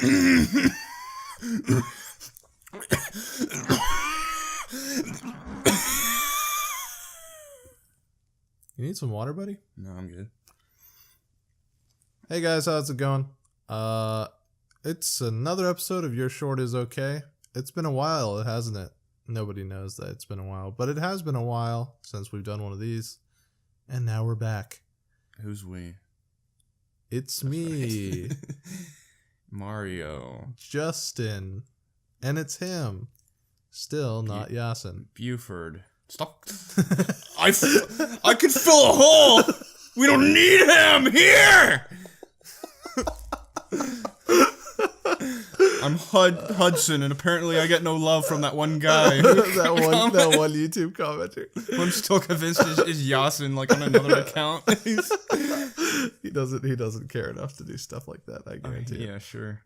You need some water, buddy? No, I'm good. Hey guys, how's it going? It's another episode of Your Short Is Okay. It's been a while, hasn't it? Nobody knows that it's been a while, but it has been a while since we've done one of these. And now we're back. Who's we? It's me. Mario. Justin. And it's him. Still not Yasin. Buford. Stop. I could fill a hole. We don't need him here. I'm Hudson, and apparently I get no love from that one guy. that one YouTube commenter. I'm still convinced is Yasin like on another account. He doesn't care enough to do stuff like that. I guarantee. Yeah, sure.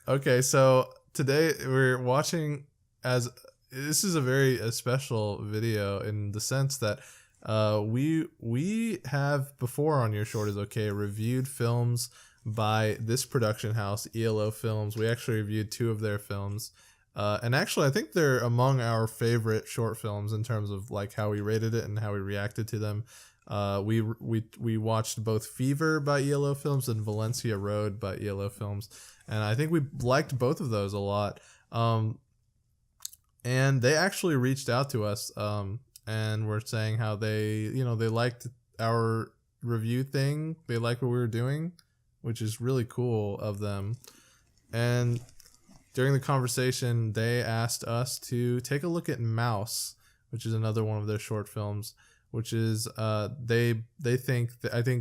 Okay, so today we're watching this is a very special video in the sense that we have before on Your Short Is Okay reviewed films by this production house, ELO Films. We actually reviewed 2 of their films. And actually, I think they're among our favorite short films in terms of like how we rated it and how we reacted to them. We watched both Fever by ELO Films and Valencia Road by ELO Films. And I think we liked both of those a lot. And they actually reached out to us and were saying how they liked our review thing. They liked what we were doing, which is really cool of them. And during the conversation, they asked us to take a look at Mouse, which is another one of their short films, which is I think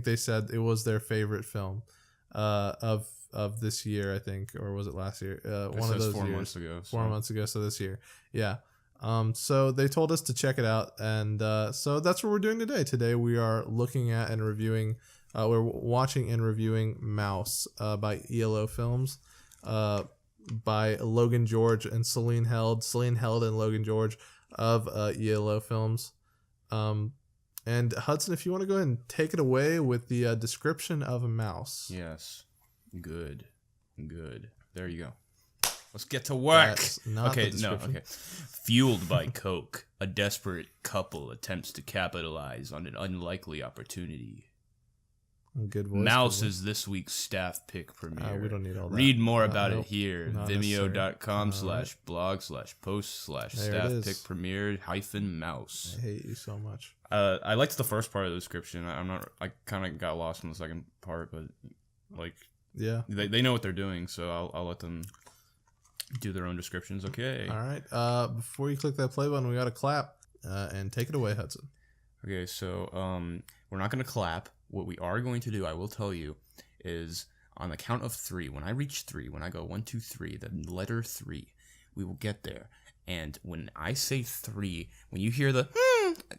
they said it was their favorite film of this year, I think, or was it last year? One of those 4 years. months ago. 4 months ago, so this year. Yeah. So they told us to check it out, and so that's what we're doing today. Today we are looking at and reviewing, we're watching and reviewing Mouse by ELO Films, by Logan George and Celine Held and Logan George of ELO Films. And Hudson, if you want to go ahead and take it away with the description of a mouse. Yes. Good. There you go. Let's get to work. Okay. Fueled by coke, a desperate couple attempts to capitalize on an unlikely opportunity. Good voice. Mouse is this week's staff pick premiere. We don't need all that. Read more about it here. Not Vimeo.com/blog/post/staff pick premiere -mouse. I hate you so much. I liked the first part of the description. I kind of got lost in the second part, but like, yeah, they know what they're doing, so I'll let them do their own descriptions. Okay. All right. Before you click that play button, we got to clap and take it away, Hudson. Okay. So we're not going to clap. What we are going to do, I will tell you, is on the count of 3. When I reach 3, when I go 1, 2, 3, the letter 3, we will get there. And when I say 3, when you hear the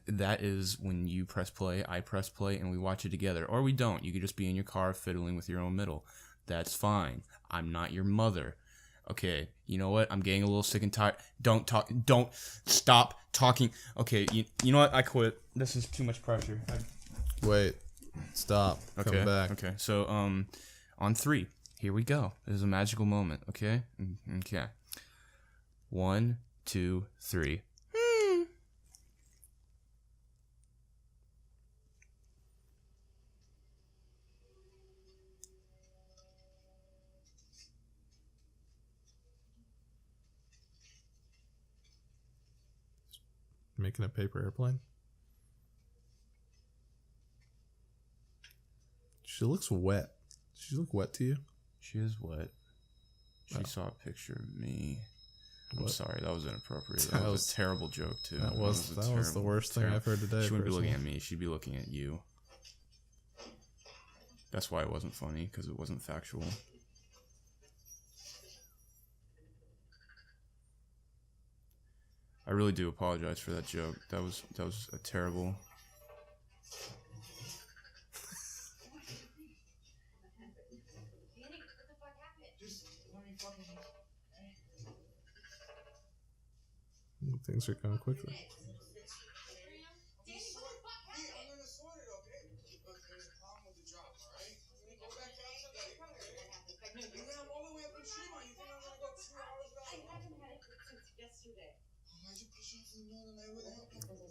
that is when you press play, I press play, and we watch it together. Or we don't. You could just be in your car fiddling with your own middle. That's fine. I'm not your mother. Okay, you know what? I'm getting a little sick and tired. Don't stop talking. Okay, you know what? I quit. This is too much pressure. Wait. Stop. Okay. Come back. Okay. So, on 3, here we go. This is a magical moment. Okay. Okay. 1, 2, 3. Making a paper airplane. She looks wet. Does she look wet to you? She is wet. She saw a picture of me. I'm sorry, that was inappropriate. That was a terrible joke too. That was the worst thing I've heard today. She wouldn't be looking at me. She'd be looking at you. That's why it wasn't funny, because it wasn't factual. I really do apologize for that joke. That was a terrible. Things are going quickly.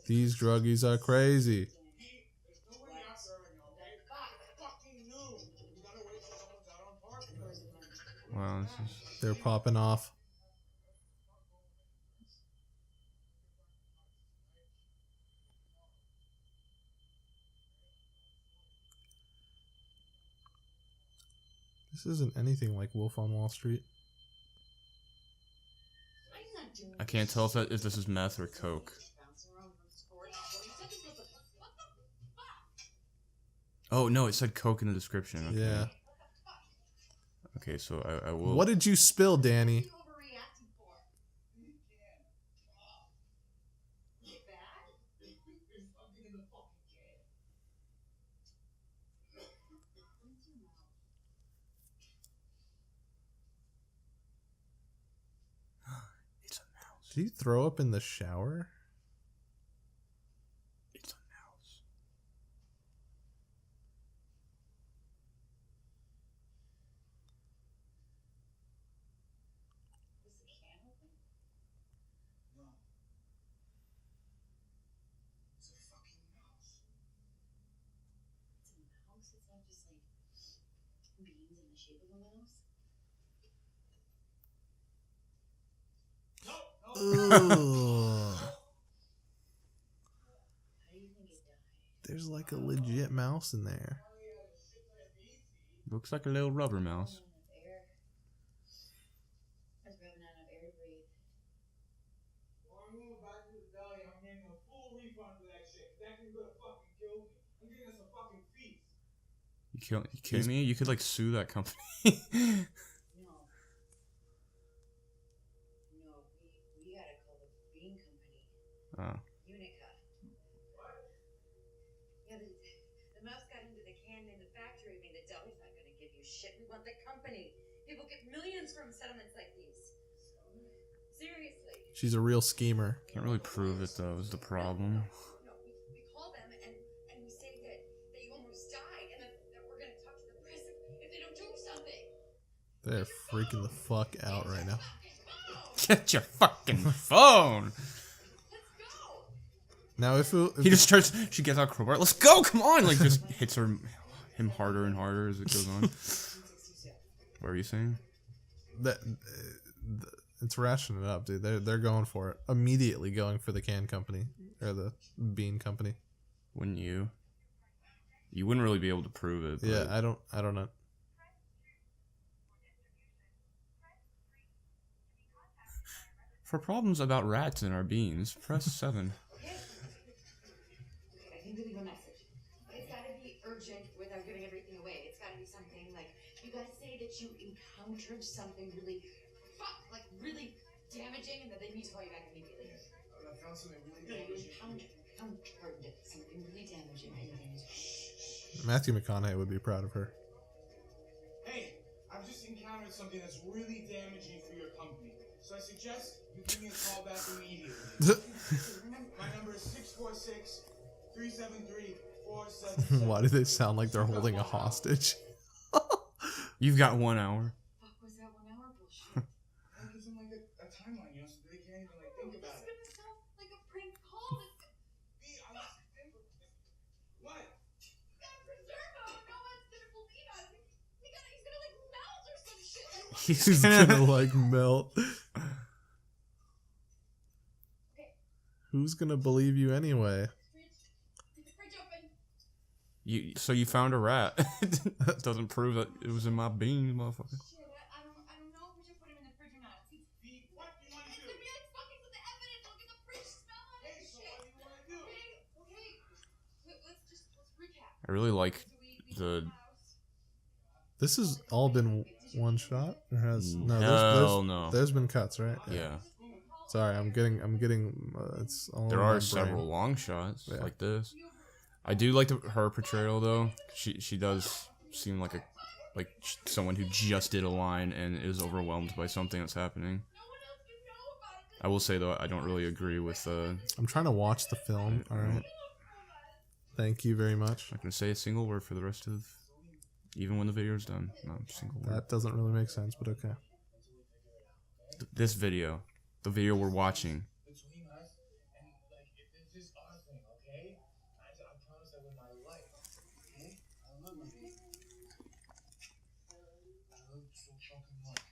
These druggies are crazy. Wow, They're popping off. This isn't anything like Wolf on Wall Street. I can't tell if this is meth or coke. Oh no, it said coke in the description. Okay. Yeah. Okay, so I will. What did you spill, Danny? It's a mouse. Did you throw up in the shower? It's a mouse. Is the can open? No. It's a fucking mouse. It's a mouse? It's not just like beans in the shape of a mouse? Ugh. How do you think it died? There's like a legit mouse in there. Looks like a little rubber mouse. Air. I was running out of air to breathe. Well, I'm going back to the deli. I'm getting a full refund for that shit. That can go to fucking kill me. I'm getting us a fucking feast. You kidding me? You could like sue that company. No. No, we gotta call the bean company. Oh. Unica. What? Yeah, the mouse got into the can in the factory. I mean, the deli's not gonna give you shit. We want the company. People get millions from settlements like these. Seriously. She's a real schemer. Can't really prove it though, is the problem. No, we call them and we say that you almost died and that we're gonna talk to the press if they don't do something. They're freaking the fuck out right now. Get your fucking phone! Let's go. Now if He just starts. She gets out crowbar. Let's go! Come on! Like just hits him harder and harder as it goes on. What are you saying? that it's rationing it up, dude. They're going for it. Immediately going for the can company or the bean company. Wouldn't you? You wouldn't really be able to prove it. But Yeah, I don't know. For problems about rats in our beans, press 7. Okay. I think we leave a message. It's gotta be urgent without giving everything away. It's gotta be something like you gotta say that you encountered something really really damaging and that they need to call you back immediately. I found something really No, you damaging. encountered something really damaging and they need to Matthew McConaughey would be proud of her. Hey, I've just encountered something that's really damaging for your company. So I suggest you give me a call back immediately. My number is 646-373-4777. Why do they sound like they're holding a hostage? You've got 1 hour. Fuck was that 1 hour bullshit? That gives them like a timeline, you know, so they can't even like think This about is it. gonna sound like a prank call. What? We gotta preserve him. No one's gonna believe us. He's gonna like melt or some shit. He's gonna like melt. Who's gonna believe you anyway? Fridge open. So you found a rat. That doesn't prove that it was in my beans, motherfucker. Shit, I don't know if we should put him in the fridge or not. What do you want to It's do? gonna be like fucking with the evidence. Look at the fridge smell on it. Hey, so what do you want to do? Okay. Let's recap. I really like So we the. This has all been one shot, or has no? Hell no. There's been cuts, right? Yeah. Sorry, I'm getting. It's all. There in my are brain. several long shots Yeah. like this. I do like her portrayal though. She does seem like someone who just did a line and is overwhelmed by something that's happening. I will say though, I don't really agree with. I'm trying to watch the film. All right. Thank you very much. I'm not gonna say a single word for the rest of, even when the video's done. Not a single word. That doesn't really make sense, but okay. This video, the video we're watching. Between us, and like, if it's just our thing, okay? I promise I win my life, okay? I love you, baby. I love you so fucking much.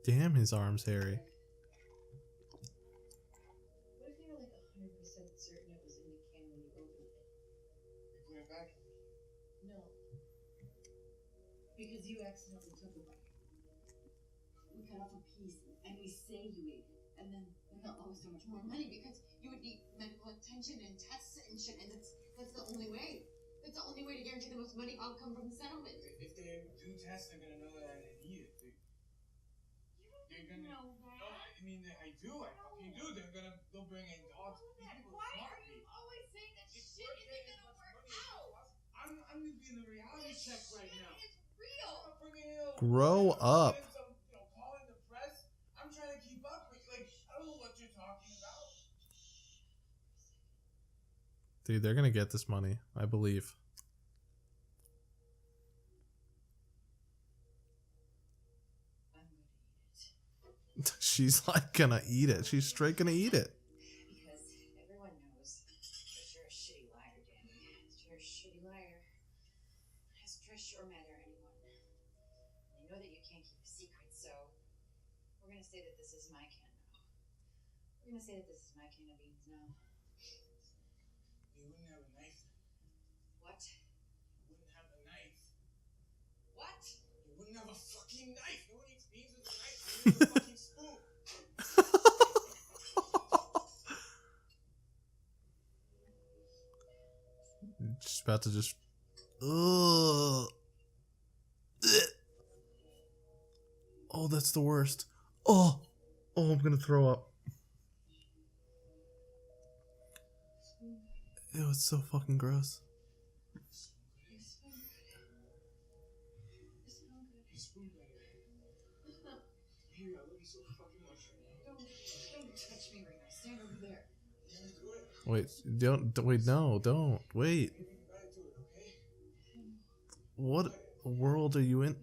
Damn, his arm's hairy. What if you were like 100% certain it was in the can when you opened it? You put it back? No. Because you accidentally took a bite. We cut off a piece and we say you ate it. And then they'll owe so much more money because you would need medical attention and tests and shit. And that's the only way. That's the only way to guarantee the most money outcome from the settlement. If they do tests, they're gonna know that I didn't eat it. They're gonna know that. No, I mean, I do. I fucking do. They'll bring in dogs. These people Why smart are you me. always saying that It's shit worth isn't it as gonna much work money as out? it costs. I'm gonna be in the reality check right now. It's real. I'm not bringing in Grow up. Calling the press. I'm trying to keep up with, like, I don't know what you're talking about. Dude, they're gonna get this money, I believe. I'm gonna eat it. She's like gonna eat it. She's straight gonna eat it. Because everyone knows that you're a shitty liar, Danny. You're a shitty liar. Has Trish or Matt or anyone. They know that you can't keep a secret, so we're gonna say that this is my can now. We're gonna say that this is my can of beans now. You wouldn't have a knife. What? You wouldn't have a knife. What? You wouldn't have a fucking knife. No one eats beans with a knife. You need a fucking spoon. She's about to just. Ugh. Oh, that's the worst. Oh, I'm gonna throw up. Ew, it's so fucking gross. You smell good. You smell good. You spoon better. Baby, I love you so fucking much right now. Don't touch me right now. Stand over there. You're gonna do it. Wait, don't wait. No, don't wait. Baby, you gotta do it, okay? What world are you in? Yeah,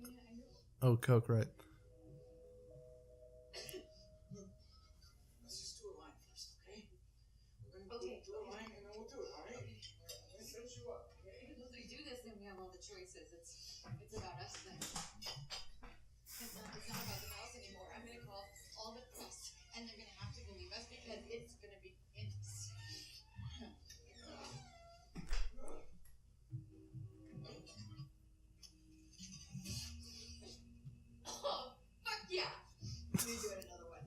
I know. Oh, Coke, right? Look, let's just do a line first, okay? We're gonna Okay. do a line and then we'll do it, alright? I'm gonna set you up, okay? Because if we do this, then we have all the choices. It's about us then. It's not about the mouse anymore. I'm gonna call all the press, and they're gonna have to believe us because it's gonna be us. Oh, fuck yeah! Let me do it another one.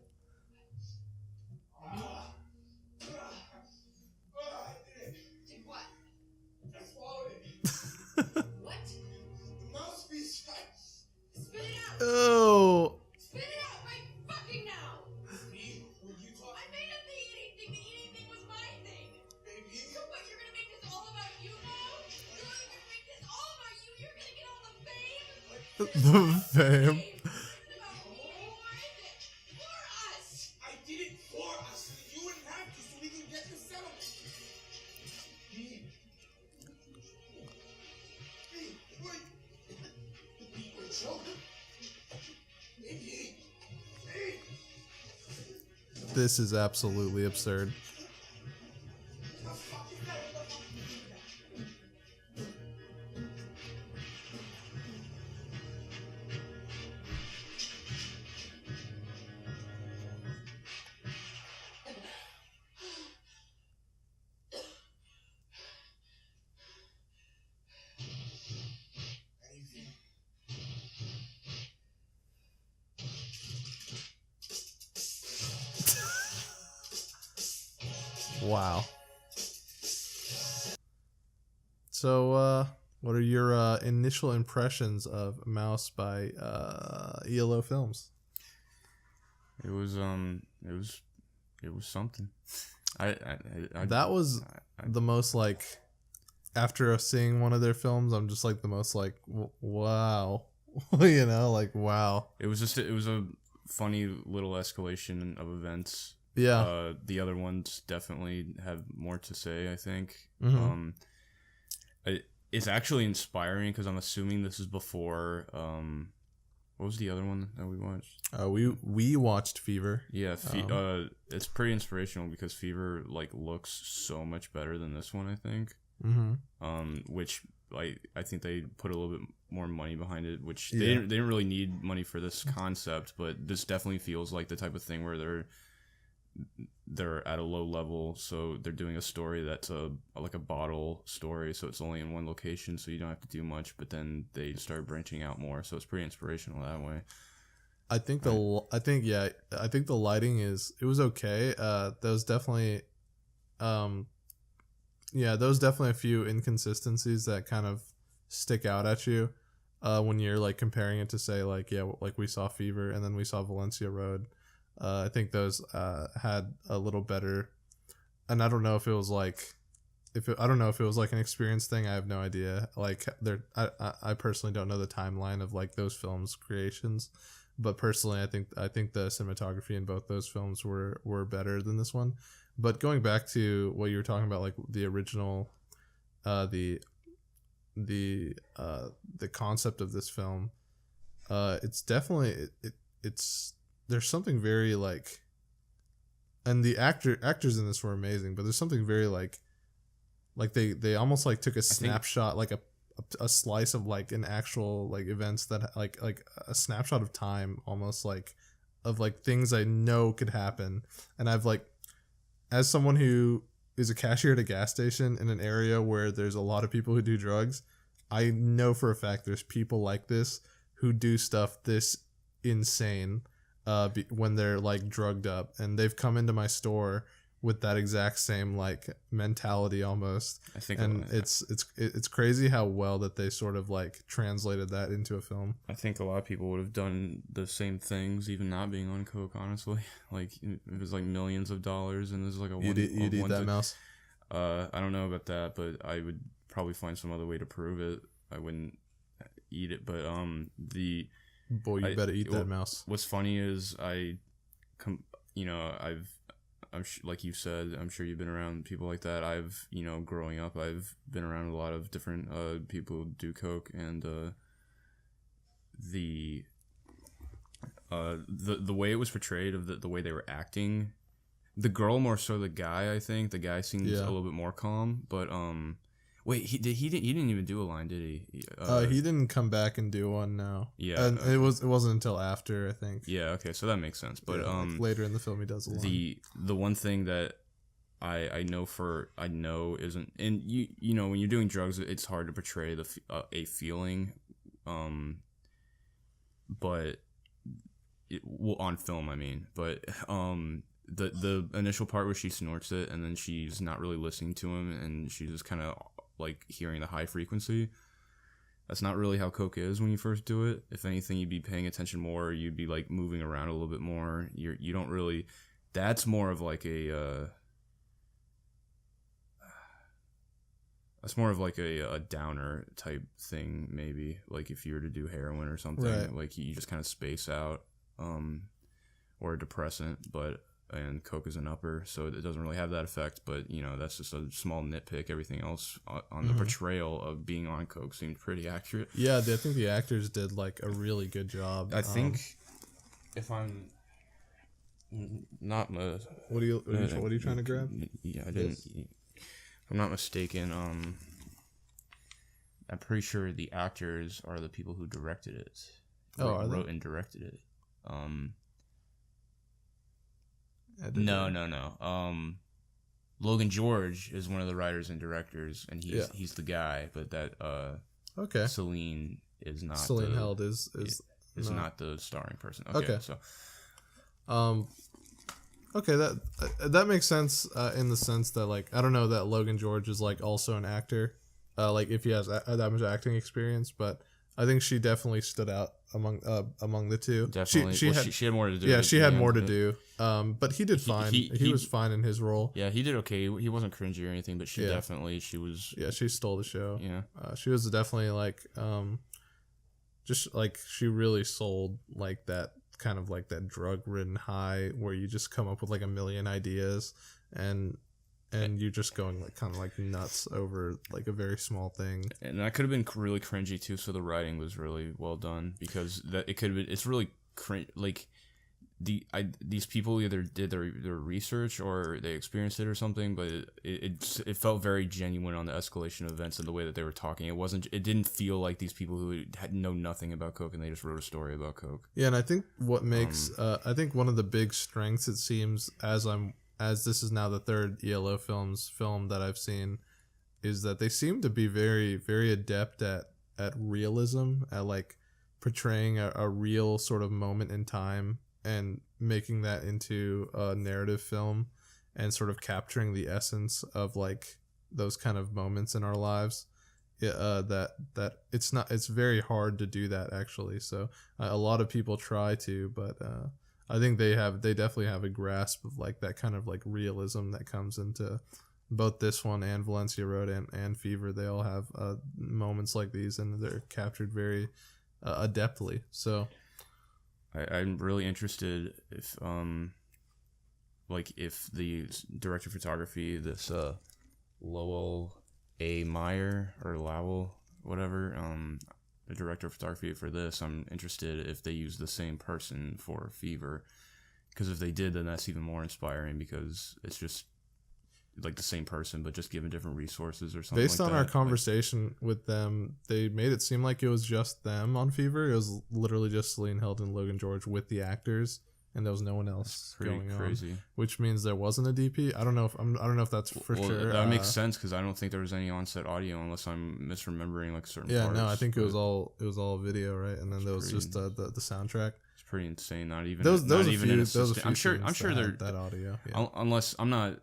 I did it. Did what? I swallowed it. What? The mouthpiece. Spit it out! Oh, Spit it out right fucking now! Me? Were you I talking, made up the eating thing. The eating thing was my thing. baby? So what, you're gonna make this all about you now? You're gonna make this all about you? You're gonna get all the fame? the fame. Fame. This isn't about me anymore, is it? For us! I did it for us. You wouldn't have to, so we can get the settlement. Me. Hey, wait. Wait, choke. Baby. Hey. This is absolutely absurd. The fuck is that? What the fuck is that? How do you feel? Wow. So, what are your initial impressions of Mouse by ELO Films? It was something. I That was the most like, after seeing one of their films, I'm just like the most like, wow, you know, like wow. It was a funny little escalation of events Yeah. The other ones definitely have more to say, I think. Mhm. It's actually inspiring because I'm assuming this is before. What was the other one that we watched? We watched Fever. Yeah, it's pretty inspirational because Fever like looks so much better than this one, I think. Which I think they put a little bit more money behind it, which they didn't really need money for this concept, but this definitely feels like the type of thing where they're at a low level, so they're doing a story that's like a bottle story, so it's only in one location, so you don't have to do much, but then they start branching out more, so it's pretty inspirational that way. I think the lighting it was okay. There was definitely a few inconsistencies that kind of stick out at you when you're like comparing it to say like we saw Fever and then we saw Valencia Road. I think those had a little better, and I don't know if it was like an experience thing. I have no idea. Like I personally don't know the timeline of like those films' creations, but personally, I think the cinematography in both those films were better than this one. But going back to what you were talking about, like the original, the concept of this film, it's definitely it's there's something very like, and the actors in this were amazing, but there's something very like they almost like took a snapshot, like a slice of like an actual like events that like a snapshot of time, almost like of like things I know could happen. And I've like, as someone who is a cashier at a gas station in an area where there's a lot of people who do drugs, I know for a fact there's people like this who do stuff this insane when they're like drugged up, and they've come into my store with that exact same like mentality almost. I think, and it's crazy how well that they sort of like translated that into a film. I think a lot of people would have done the same things, even not being on coke. Honestly, like it was like millions of dollars, and there's like You'd eat that mouse. I don't know about that, but I would probably find some other way to prove it. I wouldn't eat it, but Boy, you better eat that mouse. What's funny is like you said, I'm sure you've been around people like that. Growing up, I've been around a lot of different people who do coke, and the way it was portrayed, of the way they were acting, the girl more so the guy. I think the guy seems a little bit more calm, but wait, he didn't even do a line, did he? He didn't come back and do one. No. Yeah, and it wasn't until after, I think. Yeah. Okay, so that makes sense. But like later in the film, he does a line. The one thing that I know isn't, and you know when you're doing drugs, it's hard to portray a feeling, but on film, I mean, but the initial part where she snorts it and then she's not really listening to him and she's just kind of like hearing the high frequency. That's not really how coke is when you first do it. If anything, you'd be paying attention more. You'd be like moving around a little bit more. You don't really. That's more of like a. That's more of like a downer type thing, maybe. Like if you were to do heroin or something, right. Like you just kind of space out, or a depressant, and coke is an upper, so it doesn't really have that effect. But you know, that's just a small nitpick. Everything else on the portrayal of being on coke seemed pretty accurate. Yeah, I think the actors did like a really good job. I think if I'm not what are you trying to grab? Yeah, I didn't. If I'm not mistaken, I'm pretty sure the actors are the people who directed it. Wrote and directed it. No. Logan George is one of the writers and directors, and he's the guy. But that okay, Celine is not. Celine Held is not the starring person. Okay. So okay, that makes sense in the sense that like I don't know that Logan George is like also an actor, like if he has that much acting experience, but I think she definitely stood out among the two. Definitely, she had more to do. Yeah, she had more to do. But he did fine. He was fine in his role. Yeah, he did okay. He wasn't cringy or anything, but she was. Yeah, she stole the show. Yeah, she was definitely like, just like she really sold like that kind of like that drug-ridden high where you just come up with like a million ideas and you're just going like kind of like nuts over like a very small thing. And that could have been really cringy too. So the writing was really well done because that it could have been. It's really like these people either did their research or they experienced it or something, but it felt very genuine on the escalation of events and the way that they were talking. It didn't feel like these people who had know nothing about coke and they just wrote a story about coke. Yeah, and I think what makes I think one of the big strengths, it seems, as this is now the third ELO film that I've seen, is that they seem to be very, very adept at realism, at like portraying a real sort of moment in time and making that into a narrative film and sort of capturing the essence of like those kind of moments in our lives. That it's very hard to do that actually. So a lot of people try to, but I think they definitely have a grasp of like that kind of like realism that comes into both this one and Valencia Road and Fever. They all have moments like these and they're captured very adeptly. So I'm really interested if the director of photography, this Lowell A. Meyer or Lowell, whatever, the director of photography for this, I'm interested if they use the same person for Fever, because if they did, then that's even more inspiring because it's just like the same person but just given different resources or something. Based on our conversation with them, they made it seem like it was just them on Fever. It was literally just Celine, Hilton, Logan George with the actors, and there was no one else going crazy. On. Which means there wasn't a DP. I don't know if that's for sure. That makes sense because I don't think there was any on-set audio unless I'm misremembering like certain parts. No, I think it was all video, right? And then there was just the soundtrack. It's pretty insane. Not even those not a even few, an assistant. I'm sure they're that audio. Yeah. Unless I'm not.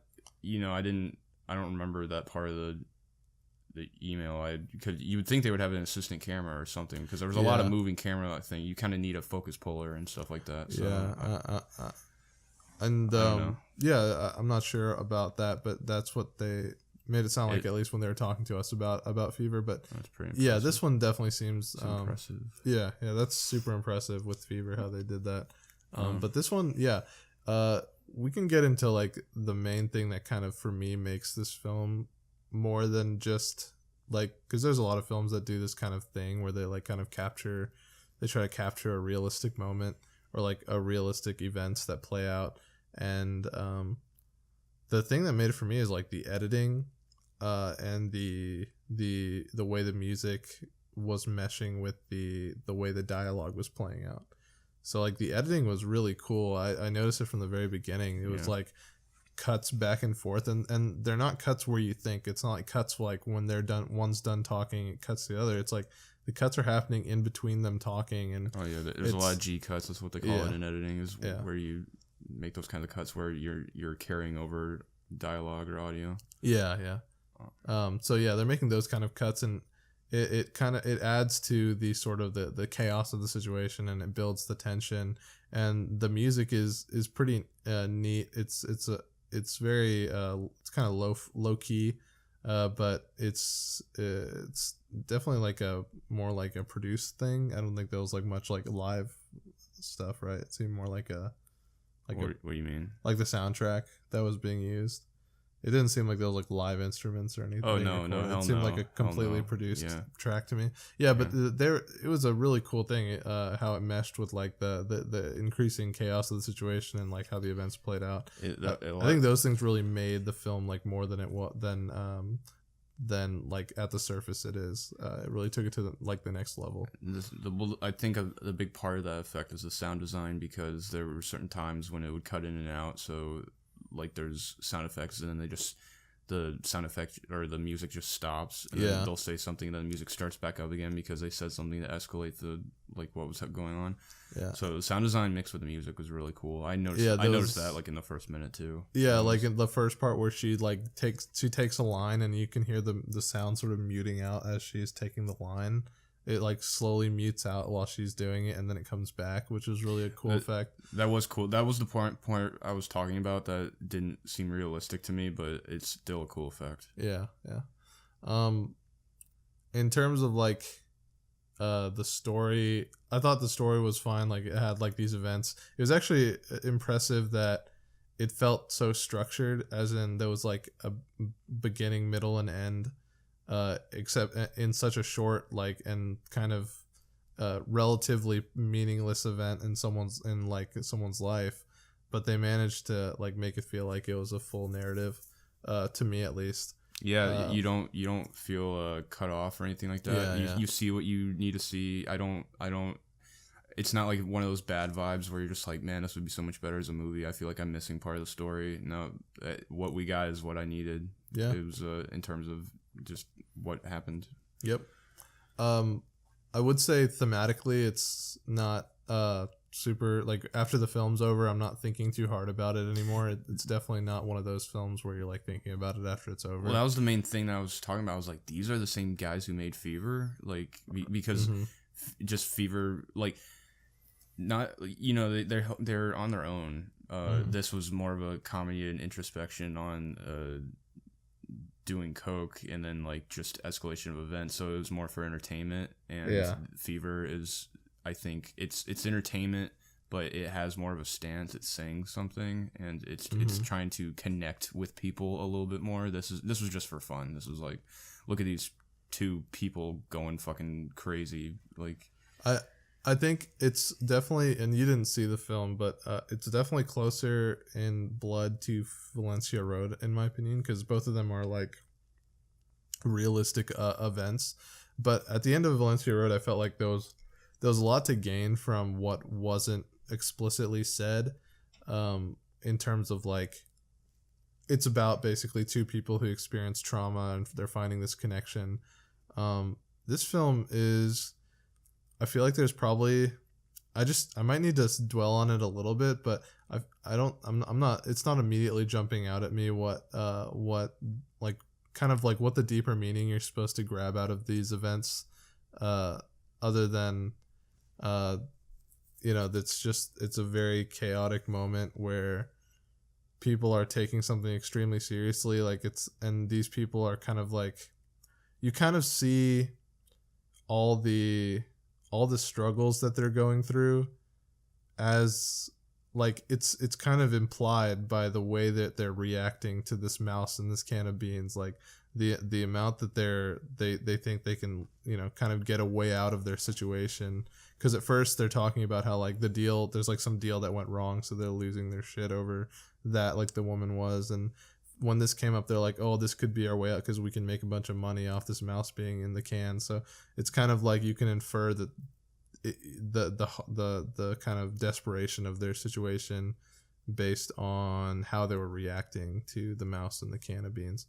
I don't remember that part of the email. Because you would think they would have an assistant camera or something because there was a lot of moving camera thing. You kind of need a focus puller and stuff like that. So I'm not sure about that, but that's what they made it sound like, at least when they were talking to us about Fever. But that's pretty impressive. Yeah, this one definitely seems impressive. Yeah, that's super impressive with Fever how they did that. But this one, we can get into like the main thing that kind of for me makes this film more than just like, because there's a lot of films that do this kind of thing where they like kind of try to capture a realistic moment or like a realistic events that play out. And the thing that made it for me is like the editing and the way the music was meshing with the way the dialogue was playing out. So like the editing was really cool. I noticed it from the very beginning. It was like cuts back and forth, and they're not cuts where you think. It's not like cuts like when they're done, one's done talking, it cuts to the other. It's like the cuts are happening in between them talking. And there's a lot of G cuts. That's what they call it in editing, is where you make those kinds of cuts where you're carrying over dialogue or audio. So they're making those kind of cuts, and it kind of adds to the sort of the chaos of the situation, and it builds the tension. And the music is pretty neat. It's very it's kind of low key, but it's definitely like a more like a produced thing. I don't think there was like much like live stuff, right? It seemed more like what do you mean? Like the soundtrack that was being used. It didn't seem like there was like live instruments or anything. Oh no! It seemed like a completely produced track to me. Yeah, but it was a really cool thing how it meshed with like the increasing chaos of the situation and like how the events played out. I think those things really made the film like more than it was than like at the surface it is. It really took it to the next level. I think the big part of that effect is the sound design, because there were certain times when it would cut in and out. So like there's sound effects and then the sound effect or the music just stops, and then they'll say something and then the music starts back up again because they said something to escalate what was going on. So the sound design mixed with the music was really cool. I noticed that like in the first minute too. Like in the first part where she takes a line and you can hear the sound sort of muting out as she's taking the line. It like slowly mutes out while she's doing it, and then it comes back, which is really a cool effect. That was cool. That was the point I was talking about. That didn't seem realistic to me, but it's still a cool effect. In terms of like the story, I thought the story was fine. Like it had like these events. It was actually impressive that it felt so structured, as in there was like a beginning, middle, and end, except in such a short and kind of relatively meaningless event in someone's life, but they managed to like make it feel like it was a full narrative, to me at least. Yeah, you don't feel cut off or anything like that. Yeah, you see what you need to see. I don't. It's not like one of those bad vibes where you're just like, man, this would be so much better as a movie. I feel like I'm missing part of the story. No, what we got is what I needed. Yeah, it was in terms of just what happened. Yep. I would say thematically, it's not super, like, after the film's over, I'm not thinking too hard about it anymore. It's definitely not one of those films where you're like thinking about it after it's over. Well, that was the main thing that I was talking about. I was like, these are the same guys who made Fever, like because just Fever, like, not, you know, they're on their own. This was more of a comedy and introspection on doing coke, and then like just escalation of events, so it was more for entertainment. And Fever is, I think it's entertainment, but it has more of a stance. It's saying something, and it's trying to connect with people a little bit more. This was just for fun. This was like, look at these two people going fucking crazy. Like, I think it's definitely, and you didn't see the film, but it's definitely closer in blood to Valencia Road, in my opinion, because both of them are like realistic events. But at the end of Valencia Road, I felt like there was a lot to gain from what wasn't explicitly said, in terms of like, it's about basically two people who experience trauma and they're finding this connection. This film is, I feel like there's probably, I might need to dwell on it a little bit, but I'm not, it's not immediately jumping out at me what like kind of like what the deeper meaning you're supposed to grab out of these events, other than, you know, it's a very chaotic moment where people are taking something extremely seriously. Like and these people are kind of like, you kind of see all the struggles that they're going through, as like it's kind of implied by the way that they're reacting to this mouse and this can of beans, like the amount that they think they can, you know, kind of get a way out of their situation. Because at first they're talking about how like the deal, there's like some deal that went wrong, so they're losing their shit over that, like the woman was. And when this came up, they're like, oh, this could be our way out because we can make a bunch of money off this mouse being in the can. So it's kind of like you can infer that the kind of desperation of their situation based on how they were reacting to the mouse and the can of beans.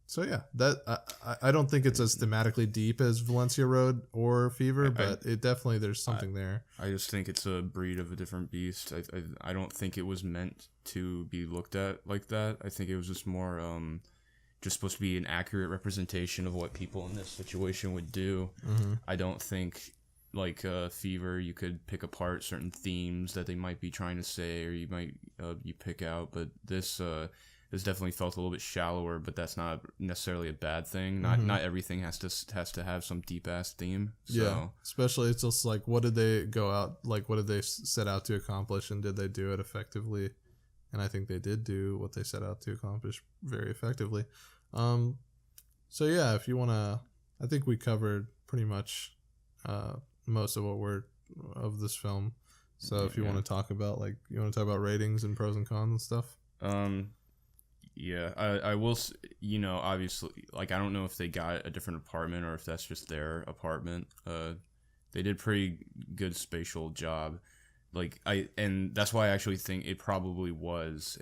So yeah, that I don't think it's as thematically deep as Valencia Road or Fever, but it definitely, there's something there. I just think it's a breed of a different beast. I don't think it was meant to be looked at like that. I think it was just more just supposed to be an accurate representation of what people in this situation would do. I don't think, like Fever, you could pick apart certain themes that they might be trying to say, or you might you pick out, but this definitely felt a little bit shallower, but that's not necessarily a bad thing. Not everything has to have some deep ass theme. So. Yeah, especially it's just like, what did they set out to accomplish, and did they do it effectively? And I think they did do what they set out to accomplish very effectively. So yeah, if you wanna, I think we covered pretty much most of of this film. So if you want to talk about ratings and pros and cons and stuff. Yeah, I will, you know, obviously, like, I don't know if they got a different apartment or if that's just their apartment. They did pretty good spatial job. Like, and that's why I actually think it probably was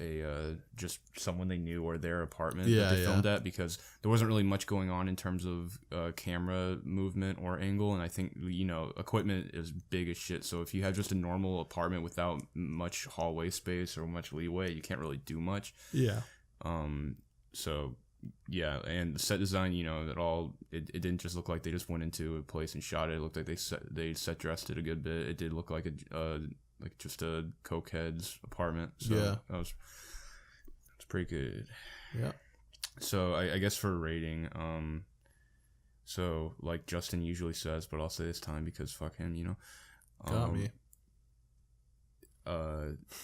just someone they knew, or their apartment that they filmed at, because there wasn't really much going on in terms of camera movement or angle. And I think, you know, equipment is big as shit. So if you have just a normal apartment without much hallway space or much leeway, you can't really do much. Yeah. So yeah, and the set design, you know, it didn't just look like they just went into a place and shot it. It looked like they set dressed it a good bit. It did look like just a cokehead's apartment. So yeah, it's pretty good. Yeah. So I guess for a rating, So, like Justin usually says, but I'll say this time because fuck him, you know. Got me.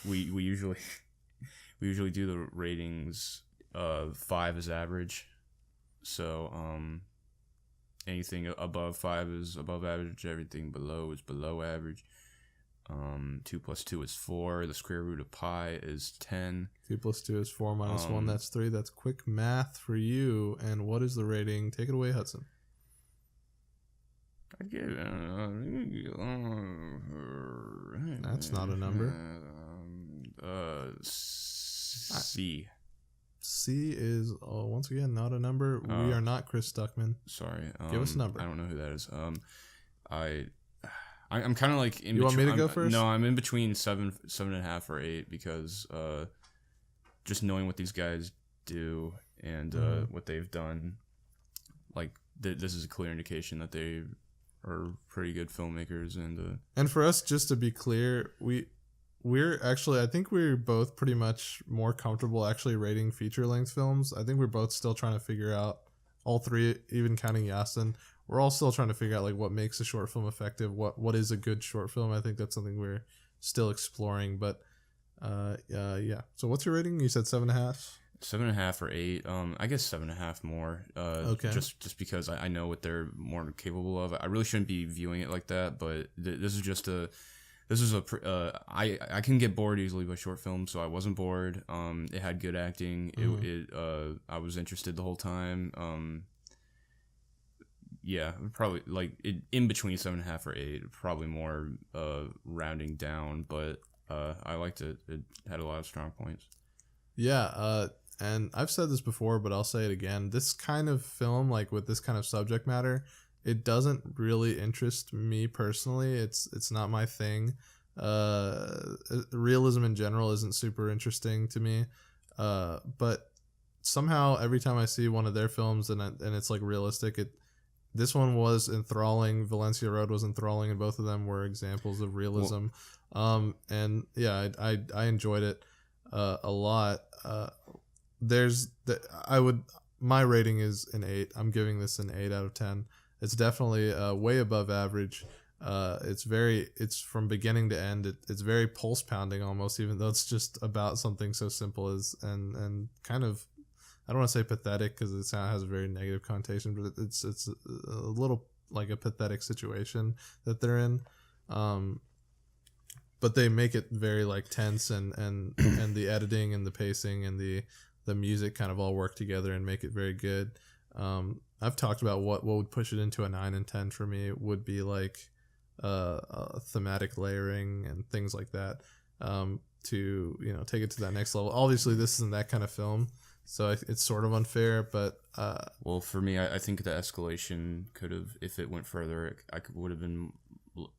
We usually we usually do the ratings. 5 is average. So anything above 5 is above average. Everything below is below average. 2 plus 2 is 4. The square root of pi is 10. 2 plus 2 is 4 minus 1. That's 3. That's quick math for you. And what is the rating? Take it away, Hudson. I'd give it. That's not a number. C. C is once again not a number. We are not Chris Stuckman. Sorry. Give us a number. I don't know who that is. I'm kind of like in. You want me to go first? No, I'm in between 7.5 or 8 because just knowing what these guys do and what they've done, like this is a clear indication that they are pretty good filmmakers and for us, just to be clear, we're actually, I think we're both pretty much more comfortable actually rating feature-length films. I think we're both still trying to figure out, all three, even counting Yasin, we're all still trying to figure out like what makes a short film effective, what is a good short film. I think that's something we're still exploring, but yeah. So what's your rating? You said 7.5? 7.5 or 8. I guess 7.5 more. Okay. Just because I know what they're more capable of. I really shouldn't be viewing it like that, but this is I can get bored easily by short films, so I wasn't bored. It had good acting. I was interested the whole time. Yeah, probably like in between 7.5 or 8, probably more rounding down, but I liked it. It had a lot of strong points. Yeah, and I've said this before, but I'll say it again. This kind of film, like with this kind of subject matter, it doesn't really interest me personally. It's not my thing. Realism in general isn't super interesting to me. But somehow every time I see one of their films and it's like realistic, this one was enthralling. Valencia Road was enthralling, and both of them were examples of realism. And yeah, I enjoyed it a lot. My rating is an 8. I'm giving this an 8 out of 10. It's definitely way above average. It's from beginning to end. It's very pulse pounding almost, even though it's just about something so simple as and kind of, I don't want to say pathetic because it has a very negative connotation, but it's a little like a pathetic situation that they're in. But they make it very like tense and the editing and the pacing and the music kind of all work together and make it very good. I've talked about what would push it into a 9 and 10 for me would be like thematic layering and things like that, to take it to that next level. Obviously, this isn't that kind of film, so it's sort of unfair. But well, for me, I think the escalation could have, if it went further, I would have been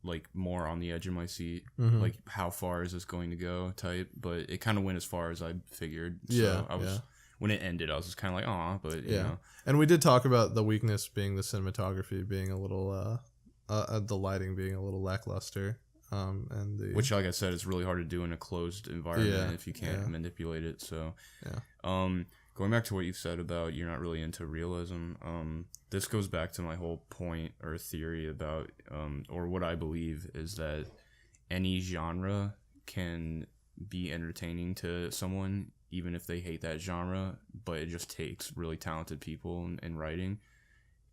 like more on the edge of my seat, like how far is this going to go type. But it kind of went as far as I figured. So I was. When it ended, I was just kind of like, "Aw," but you know. And we did talk about the weakness being the cinematography being a little, the lighting being a little lackluster, which, like I said, is really hard to do in a closed environment if you can't manipulate it. So, going back to what you said about you're not really into realism, this goes back to my whole point or theory about, or what I believe is that any genre can be entertaining to someone, even if they hate that genre, but it just takes really talented people in writing.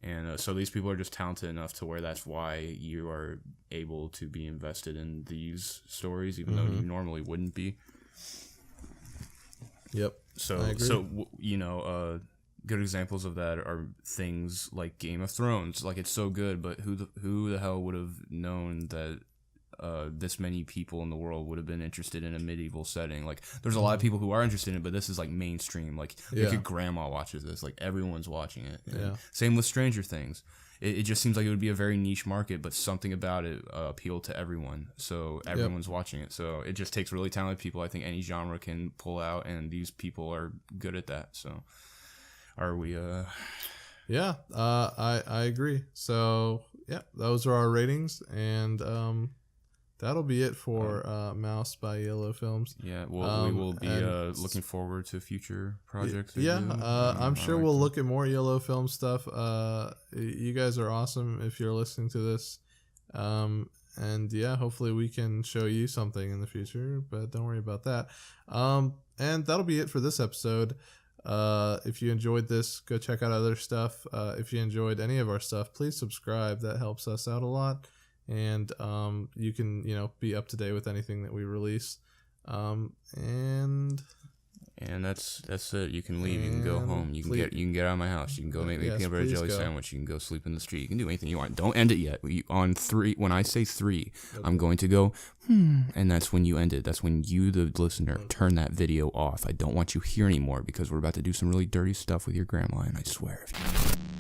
And so these people are just talented enough to where that's why you are able to be invested in these stories, even though you normally wouldn't be. Yep. So good examples of that are things like Game of Thrones. Like, it's so good, but who the hell would have known that this many people in the world would have been interested in a medieval setting? Like, there's a lot of people who are interested in it, but this is like mainstream. Like, your grandma watches this. Like, everyone's watching it. And same with Stranger Things. It just seems like it would be a very niche market, but something about it appealed to everyone. So everyone's watching it. So it just takes really talented people. I think any genre can pull out, and these people are good at that. So are we... Yeah, I agree. So, yeah, those are our ratings, and... that'll be it for Mouse by Yellow Films. Yeah, well, we will be looking forward to future projects. Yeah, I'm sure we'll look at more Yellow Film stuff. You guys are awesome if you're listening to this. And yeah, hopefully we can show you something in the future, but don't worry about that. And that'll be it for this episode. If you enjoyed this, go check out other stuff. If you enjoyed any of our stuff, please subscribe. That helps us out a lot. And you can, be up to date with anything that we release. And that's it. You can leave. You can go home. You can get out of my house. You can go make me a peanut butter jelly sandwich. You can go sleep in the street. You can do anything you want. Don't end it yet. On 3, when I say 3, okay. I'm going to go, and that's when you end it. That's when you, the listener, turn that video off. I don't want you here anymore because we're about to do some really dirty stuff with your grandma, and I swear if you